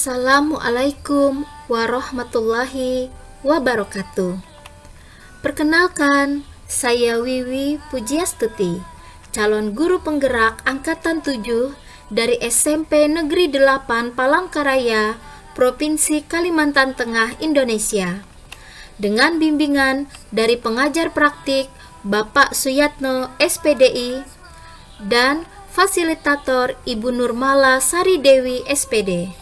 Assalamualaikum warahmatullahi wabarakatuh. Perkenalkan, saya Wiwi Pujiastuti, calon guru penggerak Angkatan 7 dari SMP Negeri 8 Palangkaraya, Provinsi Kalimantan Tengah, Indonesia. Dengan bimbingan dari pengajar praktik Bapak Suyatno SPDI dan fasilitator Ibu Nurmala Sari Dewi SPD.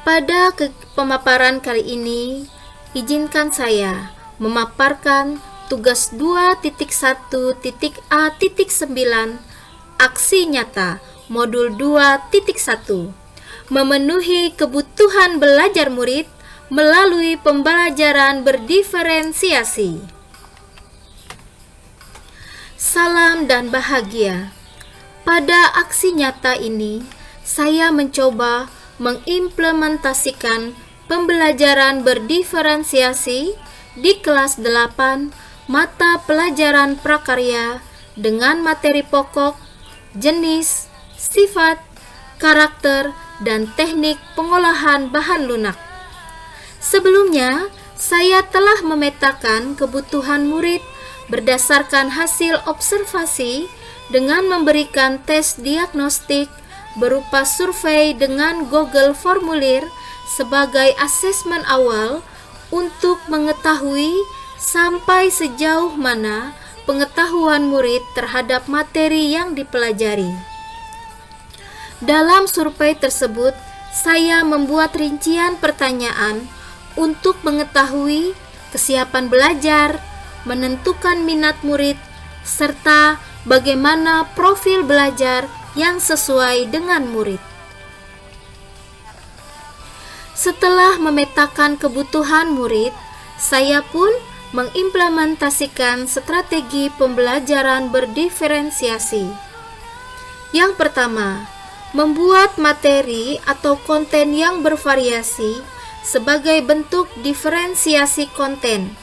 Pada pemaparan kali ini, izinkan saya memaparkan tugas 2.1.A.9 aksi nyata modul 2.1 memenuhi kebutuhan belajar murid melalui pembelajaran berdiferensiasi. Salam dan bahagia. Pada aksi nyata ini, saya mencoba mengimplementasikan pembelajaran berdiferensiasi di kelas 8 mata pelajaran prakarya dengan materi pokok, jenis, sifat, karakter, dan teknik pengolahan bahan lunak. Sebelumnya, saya telah memetakan kebutuhan murid berdasarkan hasil observasi dengan memberikan tes diagnostik berupa survei dengan Google Formulir sebagai asesmen awal untuk mengetahui sampai sejauh mana pengetahuan murid terhadap materi yang dipelajari. Dalam survei tersebut, saya membuat rincian pertanyaan untuk mengetahui kesiapan belajar, menentukan minat murid, serta bagaimana profil belajar yang sesuai dengan murid. Setelah memetakan kebutuhan murid, saya pun mengimplementasikan strategi pembelajaran berdiferensiasi. Yang pertama, membuat materi atau konten yang bervariasi sebagai bentuk diferensiasi konten,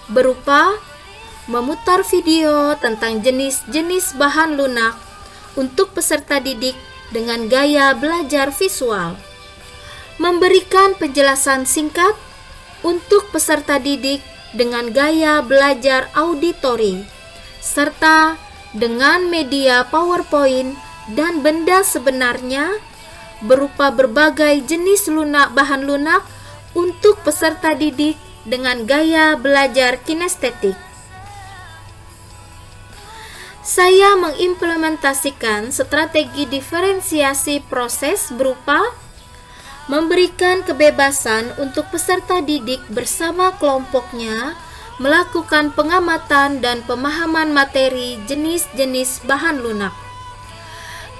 berupa memutar video tentang jenis-jenis bahan lunak untuk peserta didik dengan gaya belajar visual, memberikan penjelasan singkat untuk peserta didik dengan gaya belajar auditori, serta dengan media PowerPoint dan benda sebenarnya berupa berbagai jenis bahan lunak untuk peserta didik dengan gaya belajar kinestetik. Saya mengimplementasikan strategi diferensiasi proses berupa memberikan kebebasan untuk peserta didik bersama kelompoknya melakukan pengamatan dan pemahaman materi jenis-jenis bahan lunak.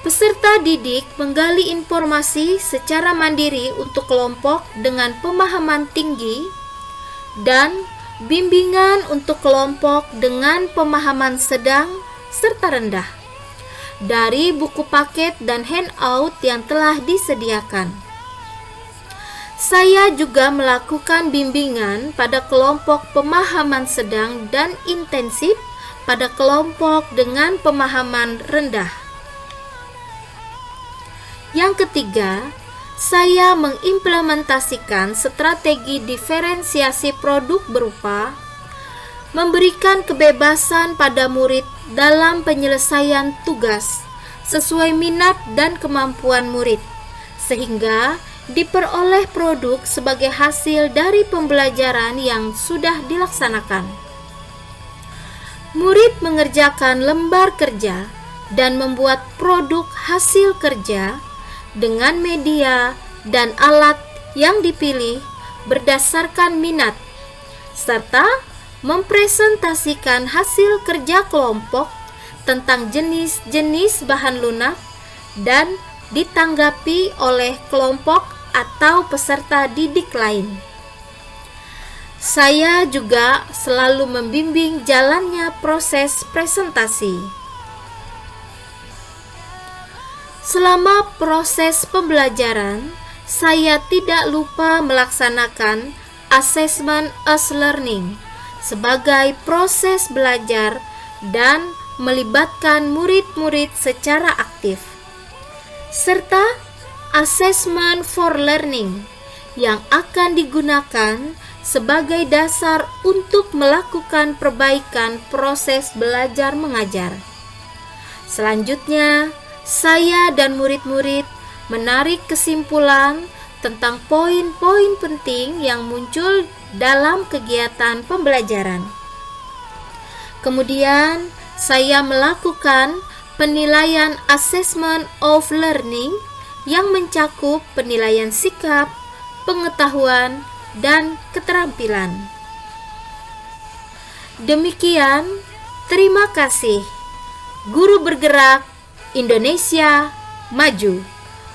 Peserta didik menggali informasi secara mandiri untuk kelompok dengan pemahaman tinggi dan bimbingan untuk kelompok dengan pemahaman sedang serta rendah dari buku paket dan handout yang telah disediakan. Saya juga melakukan bimbingan pada kelompok pemahaman sedang dan intensif pada kelompok dengan pemahaman rendah. Yang ketiga, saya mengimplementasikan strategi diferensiasi produk berupa memberikan kebebasan pada murid dalam penyelesaian tugas sesuai minat dan kemampuan murid, sehingga diperoleh produk sebagai hasil dari pembelajaran yang sudah dilaksanakan. Murid mengerjakan lembar kerja dan membuat produk hasil kerja dengan media dan alat yang dipilih berdasarkan minat, serta mempresentasikan hasil kerja kelompok tentang jenis-jenis bahan lunak dan ditanggapi oleh kelompok atau peserta didik lain. Saya juga selalu membimbing jalannya proses presentasi. Selama proses pembelajaran, saya tidak lupa melaksanakan asesmen as learning sebagai proses belajar dan melibatkan murid-murid secara aktif, serta assessment for learning yang akan digunakan sebagai dasar untuk melakukan perbaikan proses belajar mengajar. Selanjutnya, saya dan murid-murid menarik kesimpulan tentang poin-poin penting yang muncul dalam kegiatan pembelajaran. Kemudian, saya melakukan penilaian assessment of learning yang mencakup penilaian sikap, pengetahuan, dan keterampilan. Demikian, terima kasih. Guru Bergerak Indonesia Maju.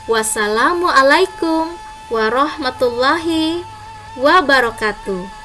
Wassalamualaikum warahmatullahi wabarakatuh.